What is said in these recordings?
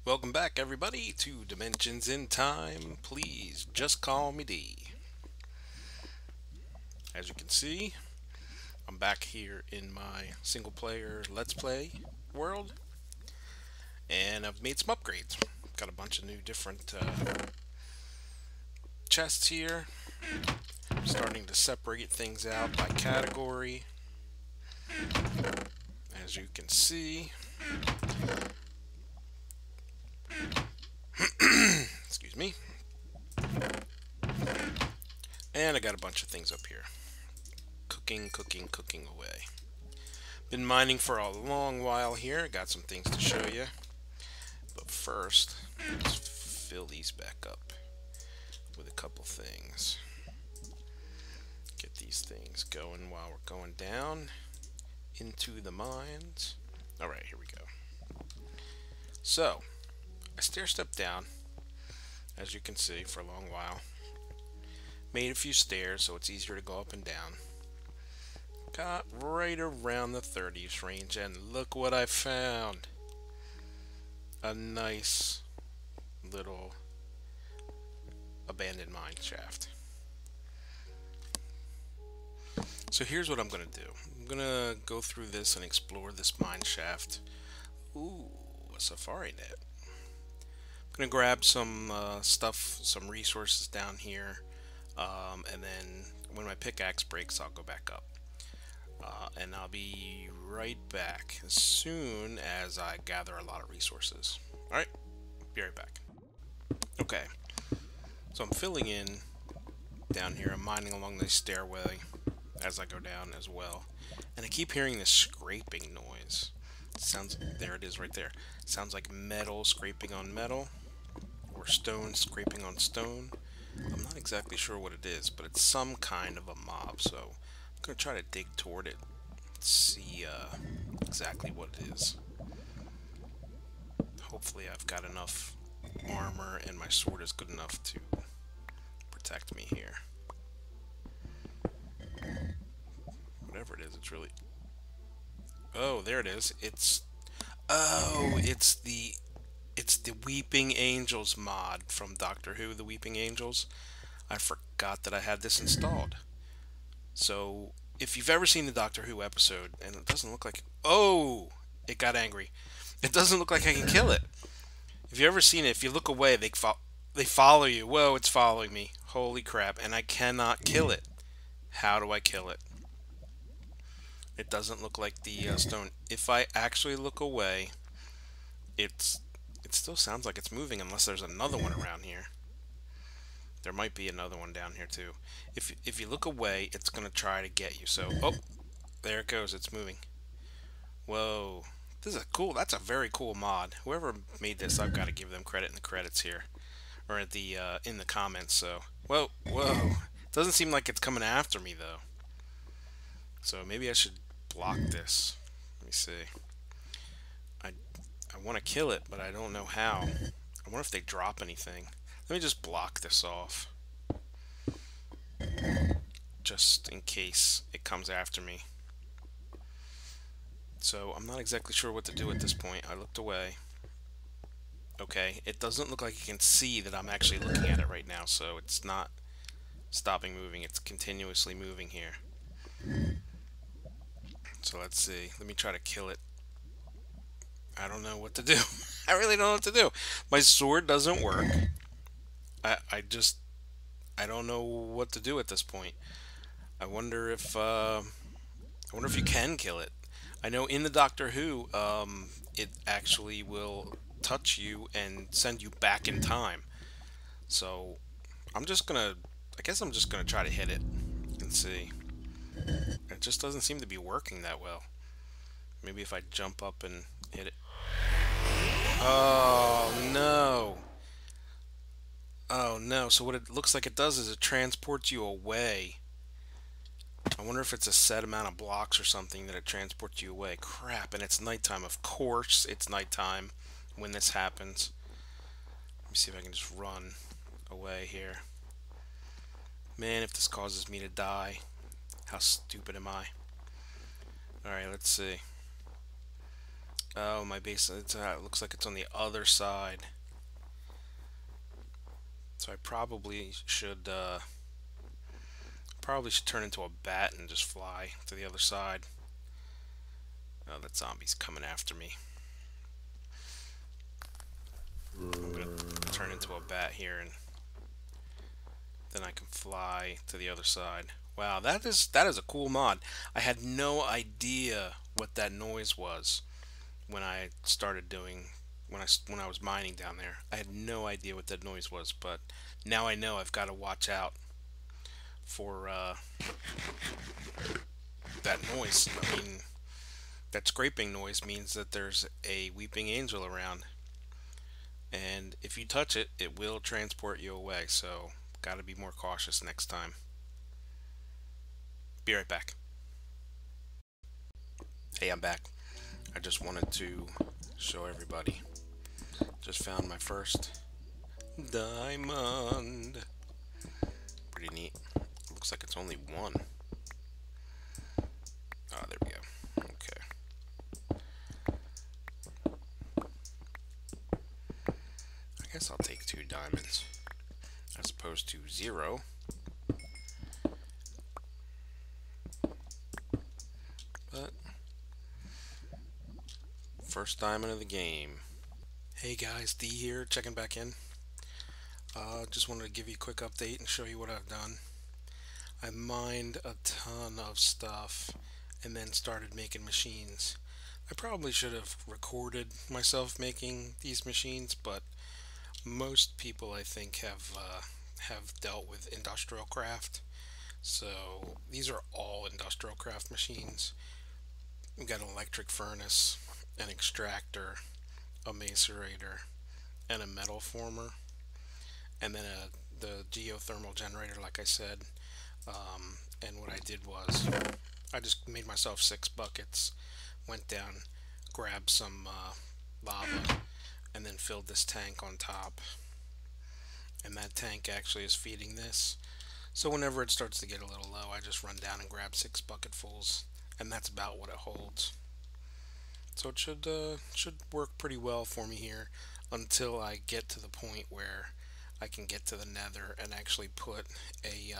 Welcome back, everybody, to Dimensions in Time. Please just call me D. As you can see, I'm back here in my single player Let's Play world, and I've made some upgrades. Got a bunch of new different chests here. I'm starting to separate things out by category. As you can see, excuse me. And I got a bunch of things up here. Cooking away. Been mining for a long while here. Got some things to show you. But first, let's fill these back up with a couple things. Get these things going while we're going down into the mines. Alright, here we go. So, I stair-stepped down, as you can see, for a long while. Made a few stairs so it's easier to go up and down. Got right around the 30s range, and look what I found. A nice little abandoned mine shaft. So here's what I'm going to do. I'm going to go through this and explore this mine shaft. Ooh, a safari net. I'm going to grab some stuff, some resources down here, and then when my pickaxe breaks, I'll go back up. And I'll be right back as soon as I gather a lot of resources. Alright, be right back. Okay, so I'm filling in down here. I'm mining along the stairway as I go down as well. And I keep hearing this scraping noise. It sounds, there it is right there. It sounds like metal scraping on metal, or stone scraping on stone. I'm not exactly sure what it is, but it's some kind of a mob, so I'm going to try to dig toward it, see exactly what it is. Hopefully I've got enough armor and my sword is good enough to protect me here. Whatever it is, it's really... Oh, there it is. It's... Oh, it's the Weeping Angels mod from Doctor Who, the Weeping Angels. I forgot that I had this installed. So, if you've ever seen the Doctor Who episode, and it doesn't look like... Oh! It got angry. It doesn't look like I can kill it. If you've ever seen it, if you look away, they follow you. Whoa, it's following me. Holy crap. And I cannot kill it. How do I kill it? It doesn't look like the stone. If I actually look away, it still sounds like it's moving unless there's another one around here. There might be another one down here too. If you look away, it's going to try to get you. So, oh, there it goes. It's moving. Whoa. This is that's a very cool mod. Whoever made this, I've got to give them credit in the credits here. Or at the in the comments, so. Whoa. Doesn't seem like it's coming after me, though. So maybe I should block this. Let me see. I want to kill it, but I don't know how. I wonder if they drop anything. Let me just block this off. Just in case it comes after me. So I'm not exactly sure what to do at this point. I looked away. Okay, it doesn't look like you can see that I'm actually looking at it right now, so it's not stopping moving. It's continuously moving here. So let's see. Let me try to kill it. I don't know what to do. I really don't know what to do. My sword doesn't work. I don't know what to do at this point. I wonder if you can kill it. I know in the Doctor Who, it actually will touch you and send you back in time. So I guess I'm just gonna try to hit it and see. It just doesn't seem to be working that well. Maybe if I jump up and hit it. Oh no. Oh no, so what it looks like it does is it transports you away. I wonder if it's a set amount of blocks or something that it transports you away. Crap, and it's nighttime. Of course it's nighttime when this happens. Let me see if I can just run away here. Man, if this causes me to die. How stupid am I? Alright, let's see. Oh, my base, it looks like it's on the other side. So I probably should turn into a bat and just fly to the other side. Oh, that zombie's coming after me. I'm gonna turn into a bat here, and then I can fly to the other side. Wow, that is a cool mod. I had no idea what that noise was when I started doing when I was mining down there. I had no idea what that noise was, but now I know I've got to watch out for that noise. I mean, that scraping noise means that there's a weeping angel around, and if you touch it, it will transport you away. So, got to be more cautious next time. Be right back. Hey, I'm back. I just wanted to show everybody. Just found my first diamond. Pretty neat. Looks like it's only one. Oh, there we go. Okay. I guess I'll take 2 diamonds as opposed to 0. But first diamond of the game. Hey guys, D here, checking back in. Just wanted to give you a quick update and show you what I've done. I mined a ton of stuff and then started making machines. I probably should have recorded myself making these machines, but most people I think have dealt with industrial craft. So these are all industrial craft machines. We've got an electric furnace, an extractor, a macerator, and a metal former, and then the geothermal generator, like I said. And what I did was I just made myself 6 buckets, went down, grabbed some lava, and then filled this tank on top. And that tank actually is feeding this. So whenever it starts to get a little low, I just run down and grab 6 bucketfuls, and that's about what it holds. So it should work pretty well for me here until I get to the point where I can get to the Nether and actually put a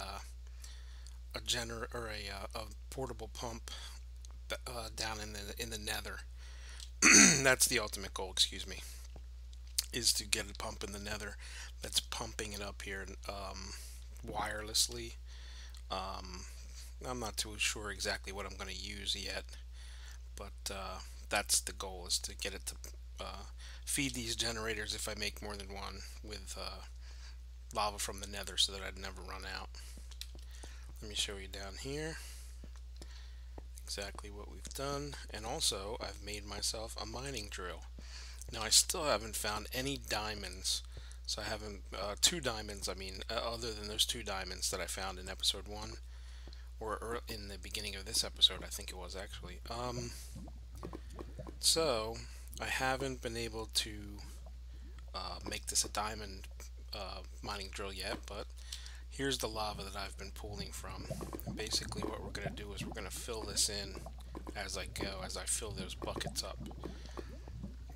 portable pump down in the Nether. That's the ultimate goal. Excuse me, is to get a pump in the Nether that's pumping it up here wirelessly. I'm not too sure exactly what I'm going to use yet, but that's the goal, is to get it to feed these generators if I make more than one with lava from the Nether, so that I'd never run out. Let me show you down here exactly what we've done, and also I've made myself a mining drill. Now I still haven't found any diamonds, so I haven't 2 diamonds. I mean, other than those 2 diamonds that I found in episode 1, or in the beginning of this episode, I think it was actually. So I haven't been able to make this a diamond mining drill yet, but here's the lava that I've been pulling from. And basically what we're going to do is we're going to fill this in as I go, as I fill those buckets up.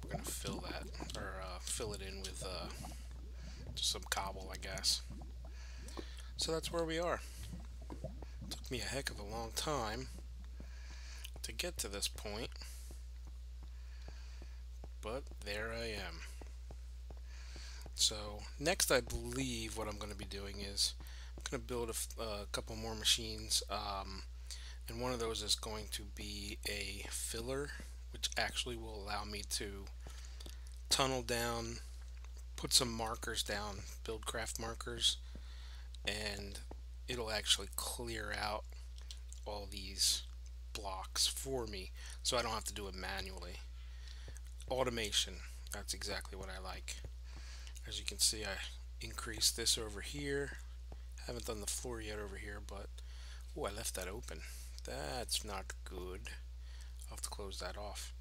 We're going to fill that, or fill it in with just some cobble, I guess. So that's where we are. Took me a heck of a long time to get to this point, but there I am. So next, I believe what I'm going to be doing is I'm going to build a couple more machines, and one of those is going to be a filler, which actually will allow me to tunnel down, put some markers down, BuildCraft markers, and it'll actually clear out all these blocks for me, so I don't have to do it manually. Automation, that's exactly what I like. As you can see, I increased this over here. Haven't done the floor yet over here, but oh, I left that open. That's not good. I'll have to close that off.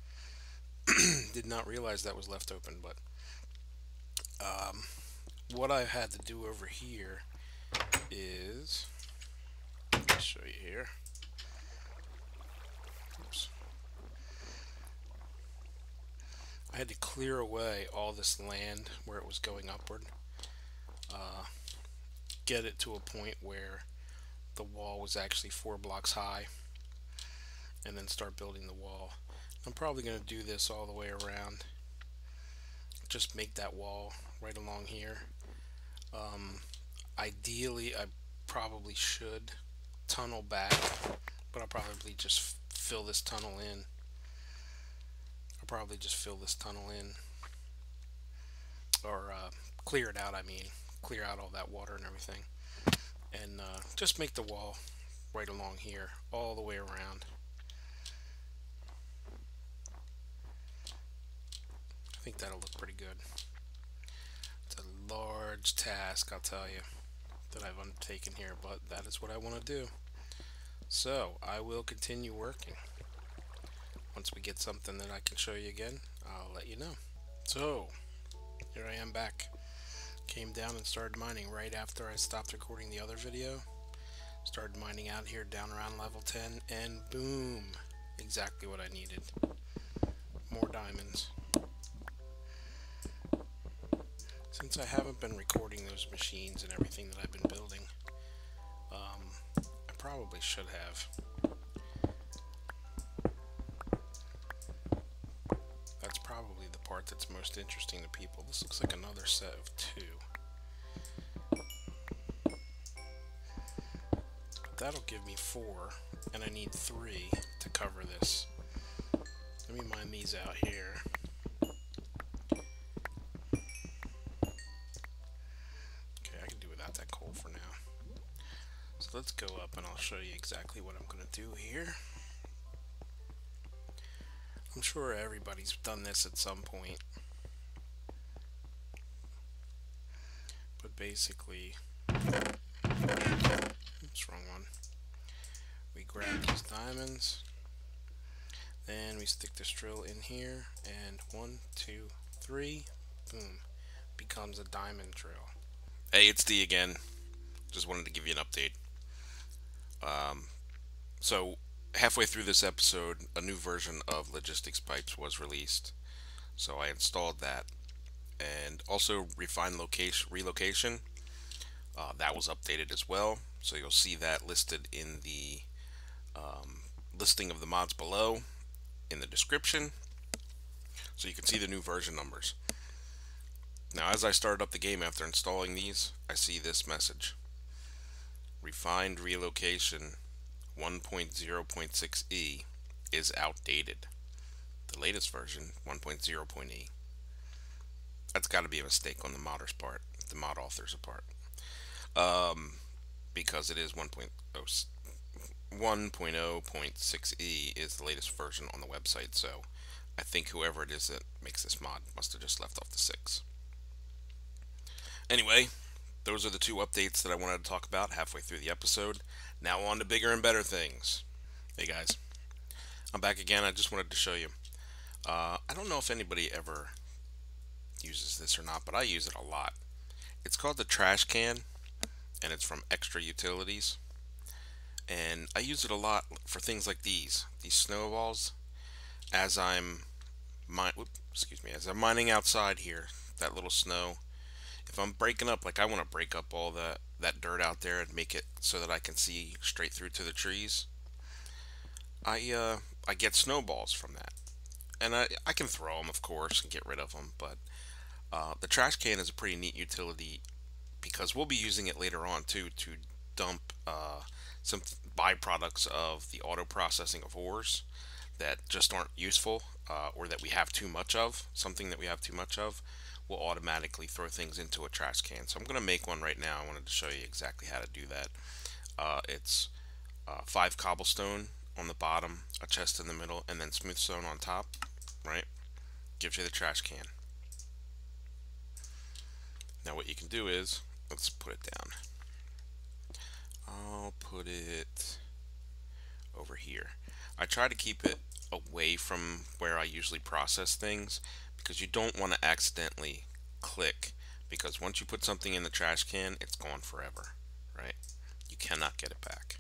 Did not realize that was left open, but what I had to do over here is, let me show you here. Oops. I had to clear away all this land where it was going upward, get it to a point where the wall was actually 4 blocks high, and then start building the wall. I'm probably going to do this all the way around. Just make that wall right along here. Ideally, I probably should tunnel back, but I'll probably just fill this tunnel in. Or clear it out. I mean, clear out all that water and everything, and just make the wall right along here, all the way around. I think that'll look pretty good. It's a large task, I'll tell you, that I've undertaken here, but that is what I want to do. So I will continue working. Once we get something that I can show you again, I'll let you know. So here I am back. Came down and started mining right after I stopped recording the other video. Started mining out here down around level 10, and boom, exactly what I needed. More diamonds. Since I haven't been recording those machines and everything that I've been building, I probably should have. That's probably the part that's most interesting to people. This looks like another set of 2. But that'll give me 4, and I need 3 to cover this. Let me mine these out here. Let's go up and I'll show you exactly what I'm going to do here. I'm sure everybody's done this at some point. But basically, oops, wrong one. We grab these diamonds, then we stick this drill in here, and 1, 2, 3, boom, becomes a diamond drill. Hey, it's D again. Just wanted to give you an update. So halfway through this episode, a new version of Energistics pipes was released. So I installed that, and also refined relocation. That was updated as well. So you'll see that listed in the listing of the mods below in the description. So you can see the new version numbers. Now, as I started up the game after installing these, I see this message. Refined relocation 1.0.6e is outdated. The latest version, 1.0.e. That's got to be a mistake on the modder's part, the mod author's part. Because it is 1.0.6e is the latest version on the website, so I think whoever it is that makes this mod must have just left off the 6. Anyway, those are the 2 updates that I wanted to talk about halfway through the episode. Now on to bigger and better things. Hey guys, I'm back again. I just wanted to show you. I don't know if anybody ever uses this or not, but I use it a lot. It's called the trash can, and it's from Extra Utilities. And I use it a lot for things like these snowballs. As I'm mining outside here, that little snow. If I'm breaking up, like I want to break up all that dirt out there and make it so that I can see straight through to the trees, I get snowballs from that. And I can throw them, of course, and get rid of them, but the trash can is a pretty neat utility because we'll be using it later on too to dump some byproducts of the auto processing of ores that just aren't useful, or that we have too much of. Something that we have too much of will automatically throw things into a trash can. So I'm going to make one right now. I wanted to show you exactly how to do that. It's 5 cobblestone on the bottom, a chest in the middle, and then smooth stone on top, right? Gives you the trash can. Now what you can do is, let's put it down. I'll put it over here. I try to keep it away from where I usually process things, because you don't want to accidentally click, because once you put something in the trash can, it's gone forever, right? You cannot get it back.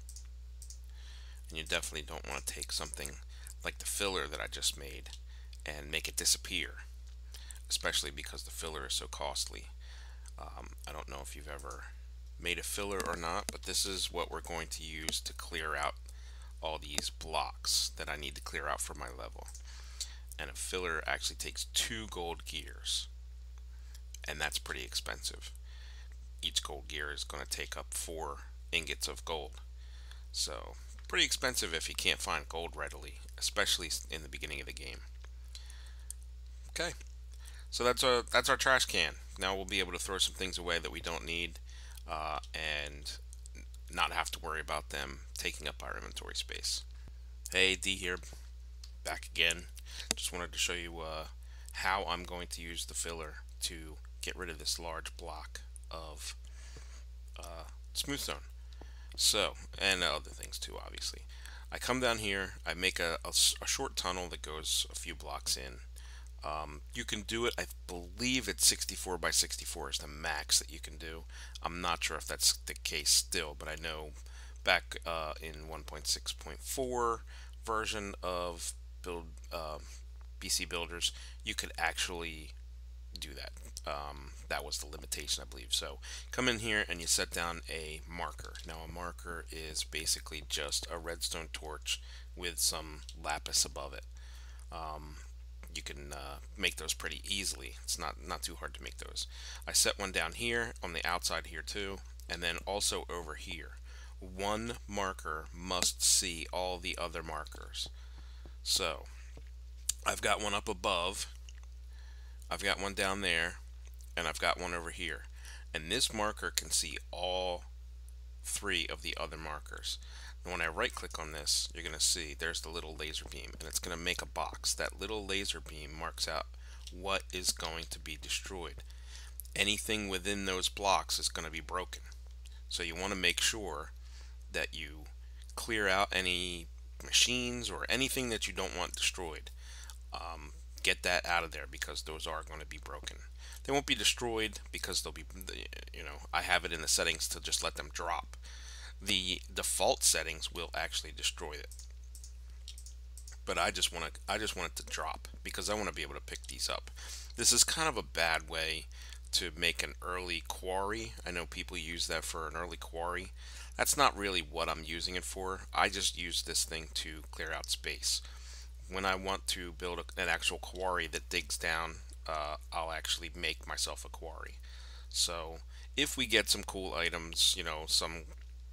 And you definitely don't want to take something like the filler that I just made and make it disappear. especially because the filler is so costly. I don't know if you've ever made a filler or not, but this is what we're going to use to clear out all these blocks that I need to clear out for my level. And a filler actually takes 2 gold gears, and that's pretty expensive. Each gold gear is going to take up 4 ingots of gold, so pretty expensive if you can't find gold readily, especially in the beginning of the game. Okay, so that's our trash can. Now we'll be able to throw some things away that we don't need, and not have to worry about them taking up our inventory space. Hey, D here, back again. Just wanted to show you how I'm going to use the filler to get rid of this large block of smooth stone. So, and other things too, obviously. I come down here, I make a short tunnel that goes a few blocks in. You can do it, I believe it's 64 by 64 is the max that you can do. I'm not sure if that's the case still, but I know back in 1.6.4 version of BC Builders, you could actually do that. That was the limitation, I believe. So come in here and you set down a marker. Now a marker is basically just a redstone torch with some lapis above it. You can make those pretty easily. It's not too hard to make those. I set one down here on the outside here too, and then also over here. One marker must see all the other markers. So I've got one up above, I've got one down there, and I've got one over here. And this marker can see all 3 of the other markers. And when I right click on this, you're going to see there's the little laser beam, and it's going to make a box. That little laser beam marks out what is going to be destroyed. Anything within those blocks is going to be broken. So you want to make sure that you clear out any machines or anything that you don't want destroyed. Get that out of there, because those are going to be broken. They won't be destroyed because they'll be, I have it in the settings to just let them drop. The default settings will actually destroy it, but I just want it to drop because I want to be able to pick these up. This is kind of a bad way to make an early quarry. I know people use that for an early quarry. That's not really what I'm using it for. I just use this thing to clear out space. When I want to build an actual quarry that digs down, I'll actually make myself a quarry. So if we get some cool items,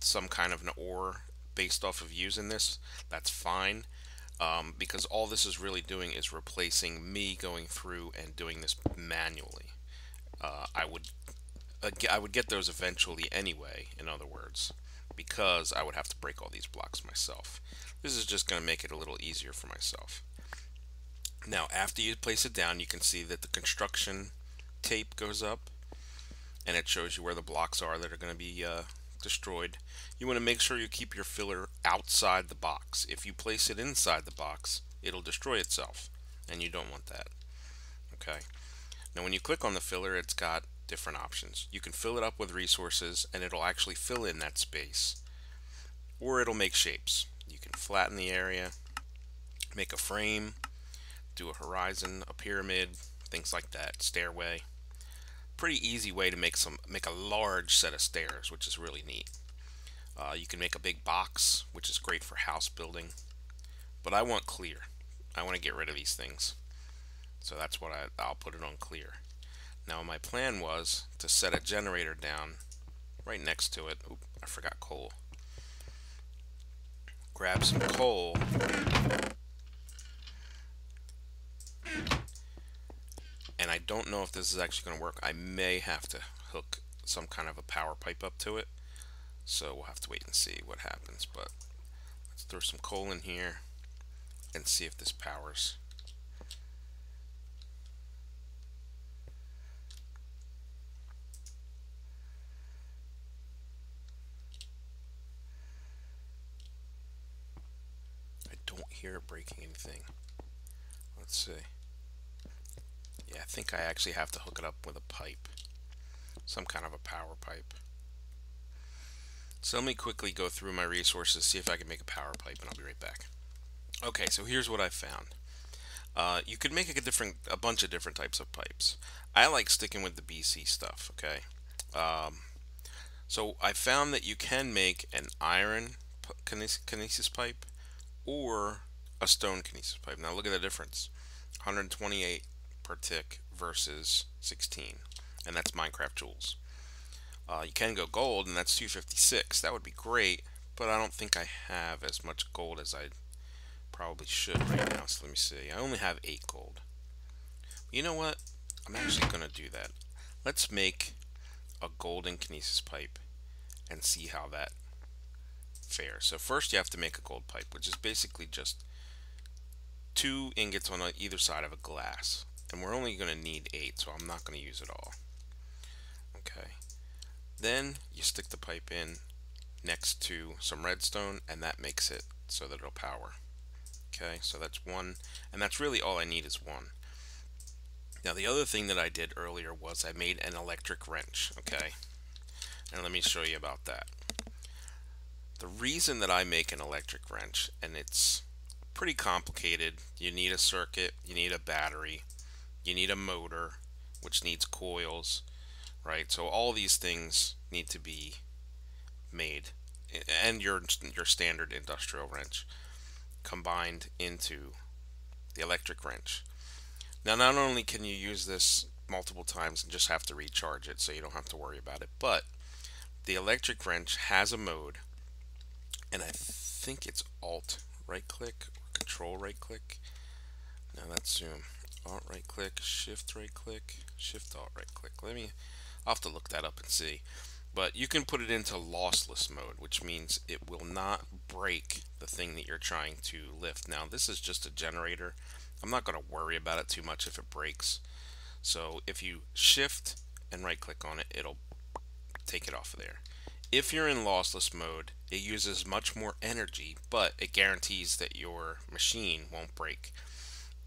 some kind of an ore based off of using this, that's fine, because all this is really doing is replacing me going through and doing this manually. I would get those eventually anyway, in other words, because I would have to break all these blocks myself. This is just going to make it a little easier for myself. Now, after you place it down, you can see that the construction tape goes up, and it shows you where the blocks are that are going to be destroyed. You want to make sure you keep your filler outside the box. If you place it inside the box, it'll destroy itself, and you don't want that. Okay. Now, when you click on the filler, it's got different options. You can fill it up with resources, and it'll actually fill in that space, or it'll make shapes. You can flatten the area, make a frame, do a horizon, a pyramid, things like that, stairway. Pretty easy way to make a large set of stairs, which is really neat. You can make a big box, which is great for house building, but I want clear. I want to get rid of these things, so that's what I'll put it on clear. Now my plan was to set a generator down right next to it. Oop, I forgot coal. Grab some coal, and I don't know if this is actually going to work. I may have to hook some kind of a power pipe up to it, so we'll have to wait and see what happens. But let's throw some coal in here and see if this powers. I don't hear it breaking anything. Let's see. Yeah, I think I actually have to hook it up with a pipe, some kind of a power pipe. So let me quickly go through my resources, see if I can make a power pipe, and I'll be right back. Okay, so here's what I found. You could make a bunch of different types of pipes. I like sticking with the BC stuff. Okay, so I found that you can make an iron kinesis pipe or a stone kinesis pipe. Now look at the difference: 128 per tick versus 16, and that's Minecraft joules. You can go gold, and that's 256. That would be great, but I don't think I have as much gold as I probably should right now. So let me see. I only have 8 gold. You know what? I'm actually going to do that. Let's make a golden kinesis pipe and see how that fares. So first you have to make a gold pipe, which is basically just 2 ingots on either side of a glass. And we're only going to need 8, so I'm not going to use it all. Okay. Then you stick the pipe in next to some redstone, and that makes it so that it'll power. Okay, so that's 1, and that's really all I need is 1. Now the other thing that I did earlier was I made an electric wrench. Okay, and let me show you about that. The reason that I make an electric wrench, and it's pretty complicated, you need a circuit, you need a battery, you need a motor, which needs coils, right? So all these things need to be made, and your standard industrial wrench combined into the electric wrench. Now not only can you use this multiple times and just have to recharge it so you don't have to worry about it, but the electric wrench has a mode, and I think it's Alt right click or Control right click. Now let's zoom. Alt right click, Shift right click, Shift Alt right click. I'll have to look that up and see. But you can put it into lossless mode, which means it will not break the thing that you're trying to lift. Now this is just a generator. I'm not going to worry about it too much if it breaks. So if you shift and right click on it, it'll take it off of there. If you're in lossless mode, it uses much more energy, but it guarantees that your machine won't break.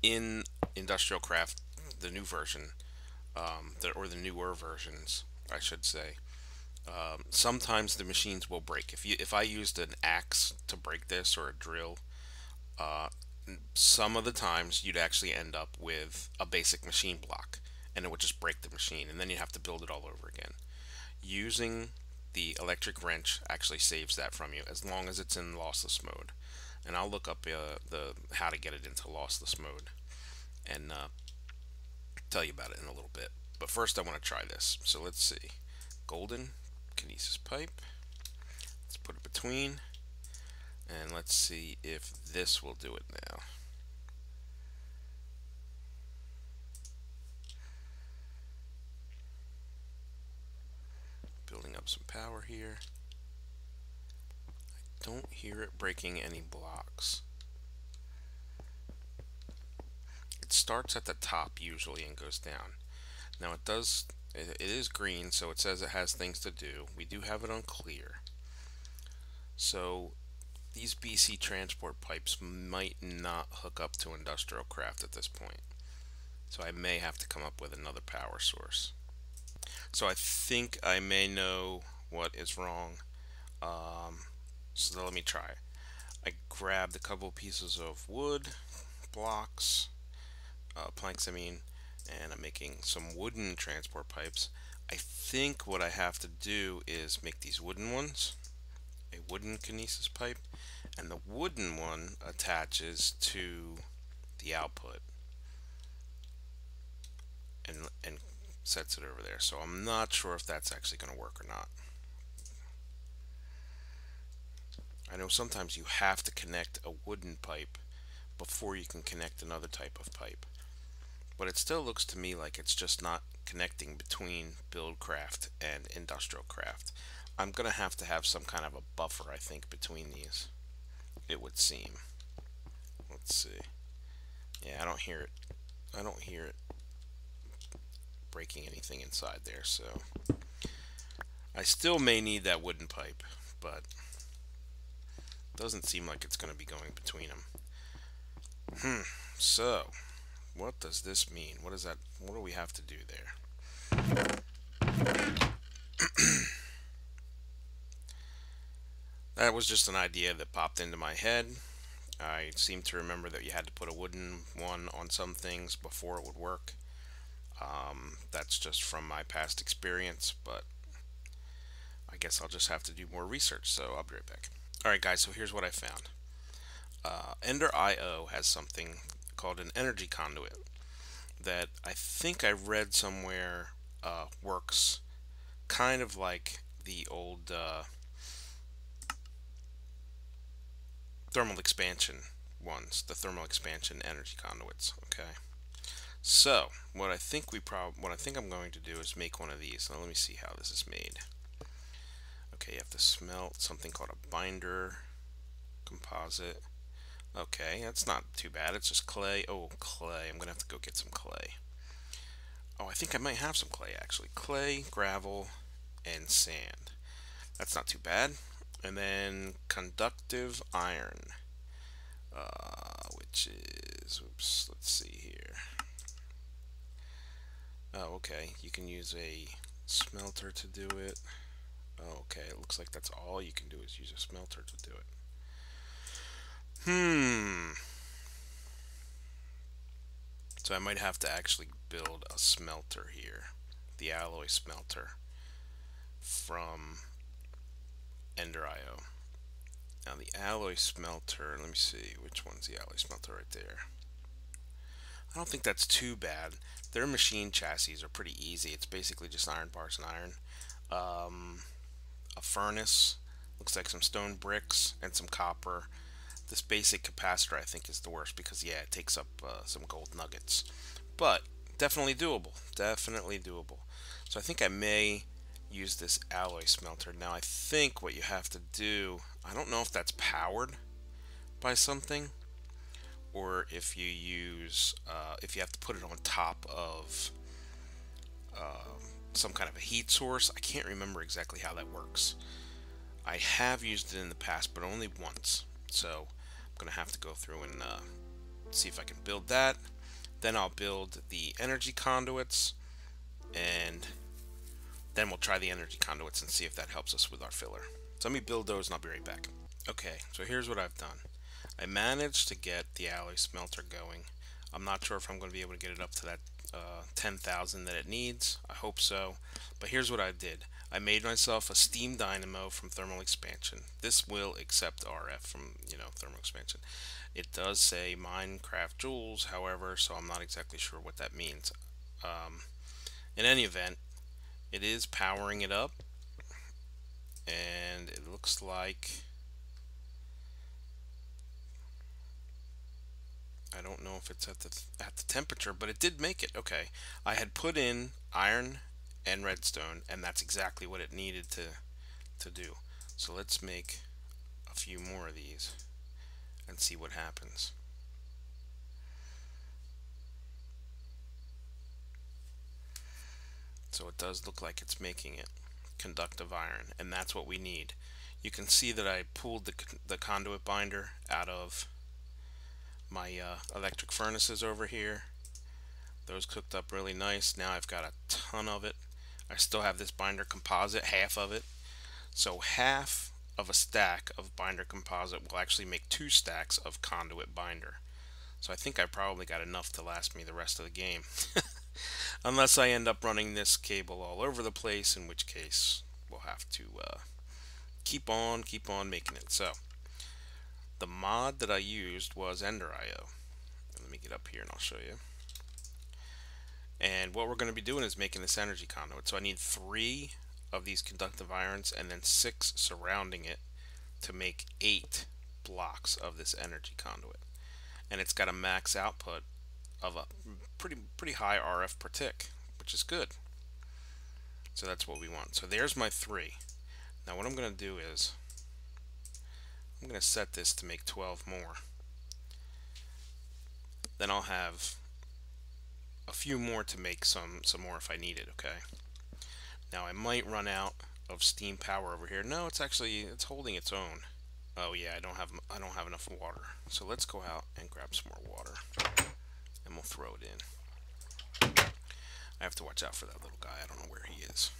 In EnderStorage, the new version, or the newer versions, I should say, sometimes the machines will break. If I used an axe to break this or a drill, some of the times you'd actually end up with a basic machine block, and it would just break the machine, and then you have to build it all over again. Using the electric wrench actually saves that from you, as long as it's in lossless mode. And I'll look up how to get it into lossless mode and tell you about it in a little bit. But first I want to try this. So let's see. Golden kinesis pipe. Let's put it between, and let's see if this will do it now. Building up some power here. I don't hear it breaking any blocks. It starts at the top usually and goes down. Now it is green, so it says it has things to do. We do have it on clear. So these BC transport pipes might not hook up to EnderStorage at this point. So I may have to come up with another power source. So I think I may know what is wrong. So let me try. I grabbed a couple pieces of wood, blocks, planks I mean, and I'm making some wooden transport pipes. I think what I have to do is make these wooden ones, a wooden kinesis pipe, and the wooden one attaches to the output and sets it over there. So I'm not sure if that's actually going to work or not. I know sometimes you have to connect a wooden pipe before you can connect another type of pipe, but it still looks to me like it's just not connecting between BuildCraft and EnderStorage. I'm gonna have to have some kind of a buffer, I think, between these, it would seem. Let's see. Yeah, I don't hear it breaking anything inside there, so I still may need that wooden pipe, but it doesn't seem like it's going to be going between them. So what does this mean? What is that? What do we have to do there? That was just an idea that popped into my head. I seem to remember that you had to put a wooden one on some things before it would work. That's just from my past experience, but I guess I'll just have to do more research, so I'll be right back. Alright guys, so here's what I found. EnderIO has something called an energy conduit that I think I read somewhere works kind of like the old thermal expansion ones, the thermal expansion energy conduits. Okay, so what I think I'm going to do is make one of these. Now let me see how this is made. Okay, you have to smelt something called a binder composite. Okay, that's not too bad. It's just clay. Oh, clay. I'm gonna have to go get some clay. Oh, I think I might have some clay actually. Clay, gravel, and sand. That's not too bad. And then conductive iron, which is, oops, let's see here. Oh, okay. You can use a smelter to do it. Oh, okay. It looks like that's all you can do is use a smelter to do it. So I might have to actually build a smelter here, the alloy smelter from EnderIO. Now the alloy smelter, let me see, which one's the alloy smelter right there? I don't think that's too bad. Their machine chassis are pretty easy. It's basically just iron bars and iron. A furnace, looks like some stone bricks and some copper. This basic capacitor I think is the worst because yeah, it takes up some gold nuggets. But definitely doable. Definitely doable. So I think I may use this alloy smelter. Now I think what you have to do, I don't know if that's powered by something or if you use if you have to put it on top of some kind of a heat source. I can't remember exactly how that works. I have used it in the past, but only once. So I'm gonna have to go through and see if I can build that. Then I'll build the energy conduits, and then we'll try the energy conduits and see if that helps us with our filler. So let me build those and I'll be right back. Okay, so here's what I've done. I managed to get the alloy smelter going. I'm not sure if I'm going to be able to get it up to that 10,000 that it needs. I hope so. But here's what I did. I made myself a steam dynamo from thermal expansion. This will accept RF from, thermal expansion. It does say Minecraft joules, however, so I'm not exactly sure what that means. In any event, it is powering it up, and it looks like, I don't know if it's at the temperature, but it did make it. Okay, I had put in iron and redstone, and that's exactly what it needed to do. So let's make a few more of these and see what happens. So it does look like it's making it conductive iron, and that's what we need. You can see that I pulled the conduit binder out of my electric furnaces over here. Those cooked up really nice. Now I've got a ton of it. I still have this binder composite, half of it. So half of a stack of binder composite will actually make 2 stacks of conduit binder. So I think I probably got enough to last me the rest of the game. Unless I end up running this cable all over the place, in which case we'll have to keep on making it. So the mod that I used was EnderIO. Let me get up here and I'll show you. And what we're going to be doing is making this energy conduit. So I need 3 of these conductive irons and then 6 surrounding it to make 8 blocks of this energy conduit. And it's got a max output of a pretty high RF per tick, which is good. So that's what we want. So there's my 3. Now what I'm going to do is I'm going to set this to make 12 more. Then I'll have a few more to make some more if I need it. Okay. Now I might run out of steam power over here. No, it's holding its own. Oh yeah, I don't have enough water. So let's go out and grab some more water, and we'll throw it in. I have to watch out for that little guy. I don't know where he is.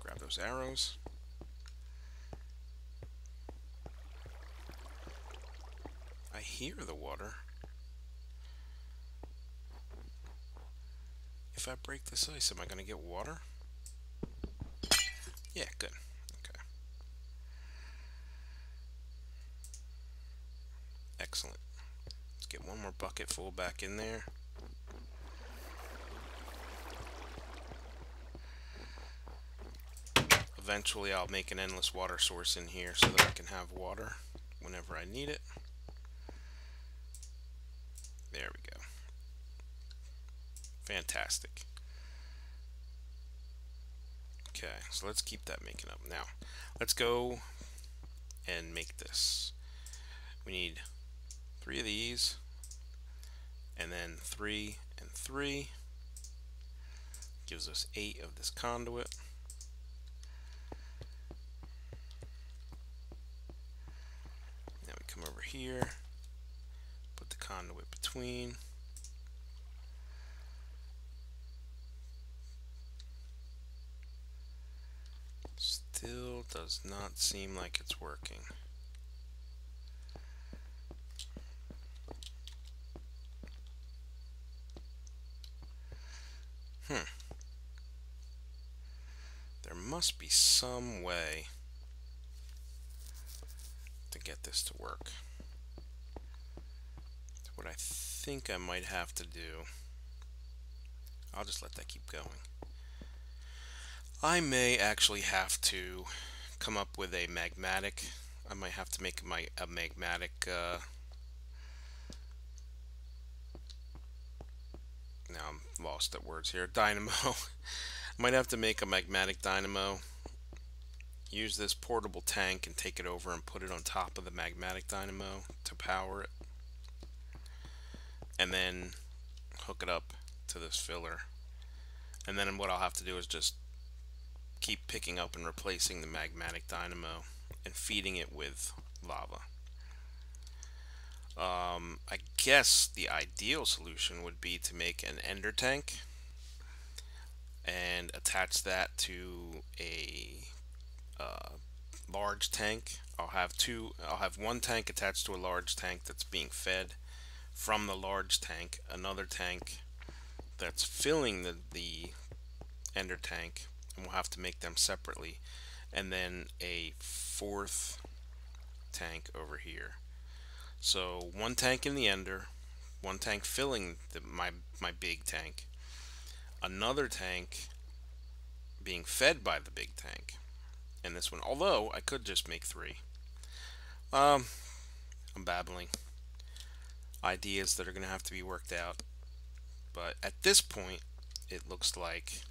Grab those arrows. I hear the water. If I break this ice, am I going to get water? Yeah, good. Okay. Excellent. Let's get one more bucket full back in there. Eventually I'll make an endless water source in here so that I can have water whenever I need it. There we go. Fantastic. Okay, so let's keep that making up. Now, let's go and make this. We need 3 of these, and then 3 and 3. Gives us 8 of this conduit. Now we come over here, put the conduit between. Still does not seem like it's working. There must be some way to get this to work. What I think I might have to do, I'll just let that keep going. I may actually have to come up with a magmatic. I might have to make a magmatic. Now I'm lost at words here. Dynamo. Might have to make a magmatic dynamo. Use this portable tank and take it over and put it on top of the magmatic dynamo to power it. And then hook it up to this filler. And then what I'll have to do is just keep picking up and replacing the magmatic dynamo and feeding it with lava. I guess the ideal solution would be to make an ender tank and attach that to a large tank. I'll have one tank attached to a large tank that's being fed from the large tank, another tank that's filling the ender tank, and we'll have to make them separately, and then a 4th tank over here. So one tank in the ender, one tank filling my big tank, another tank being fed by the big tank, and this one, although I could just make 3. I'm babbling. Ideas that are going to have to be worked out, but at this point it looks like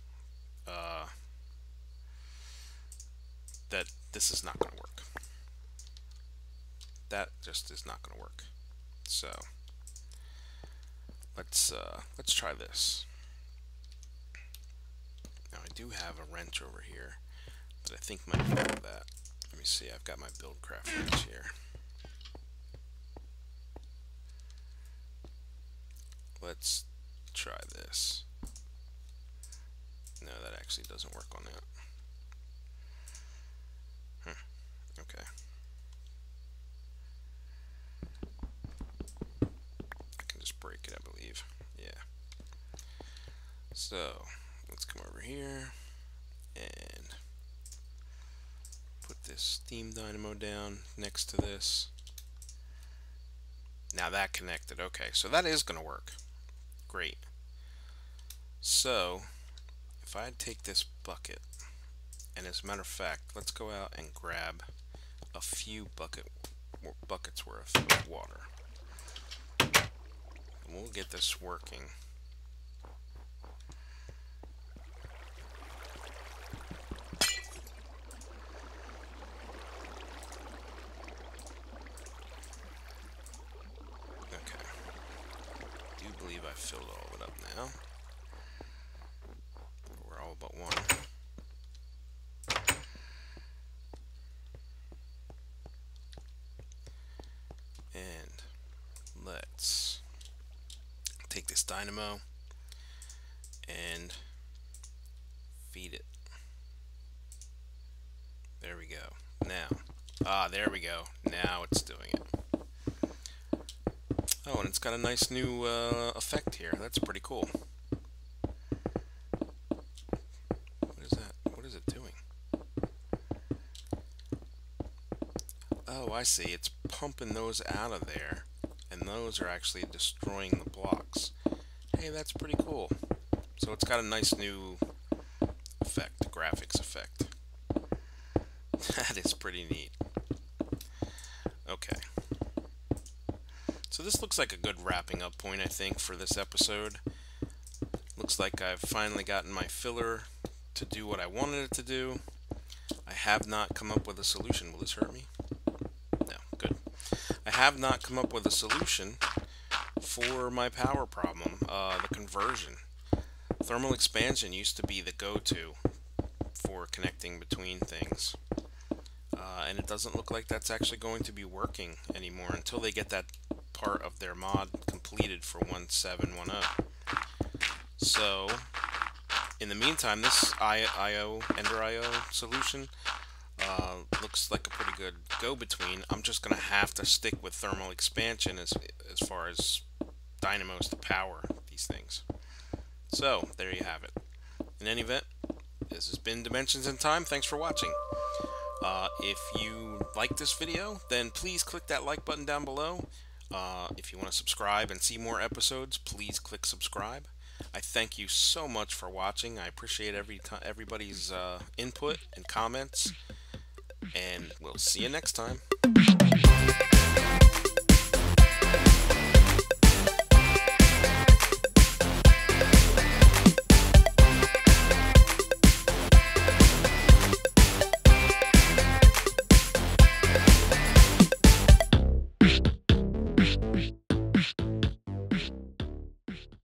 that this is not going to work. That just is not going to work. So let's try this. Now I do have a wrench over here that I think might do that. Let me see. I've got my BuildCraft wrench here. Let's try this. No, that actually doesn't work on that. Okay. I can just break it, I believe. Yeah. So, let's come over here and put this steam dynamo down next to this. Now that connected. Okay, so that is going to work. Great. So, if I take this bucket, and as a matter of fact, let's go out and grab a few buckets worth of water. And we'll get this working. Okay. I do believe I filled all of it up now. We're all but one. And let's take this dynamo and feed it. There we go. Now, there we go. Now it's doing it. Oh, and it's got a nice new effect here. That's pretty cool. What is that? What is it doing? Oh, I see. It's pumping those out of there, and those are actually destroying the blocks. Hey, that's pretty cool. So it's got a nice new effect, graphics effect. That is pretty neat. Okay. So this looks like a good wrapping up point, I think, for this episode. Looks like I've finally gotten my filler to do what I wanted it to do. I have not come up with a solution. Will this hurt me? No, good. I have not come up with a solution for my power problem, the conversion. Thermal expansion used to be the go-to for connecting between things. And it doesn't look like that's actually going to be working anymore until they get that part of their mod completed for 1.7.10. So, in the meantime, this EnderIO solution looks like a pretty good go-between. I'm just going to have to stick with thermal expansion as far as dynamos to power these things. So, there you have it. In any event, this has been Dimensions in Time. Thanks for watching. If you like this video, then please click that like button down below. If you want to subscribe and see more episodes, please click subscribe. I thank you so much for watching. I appreciate everybody's input and comments, and we'll see you next time.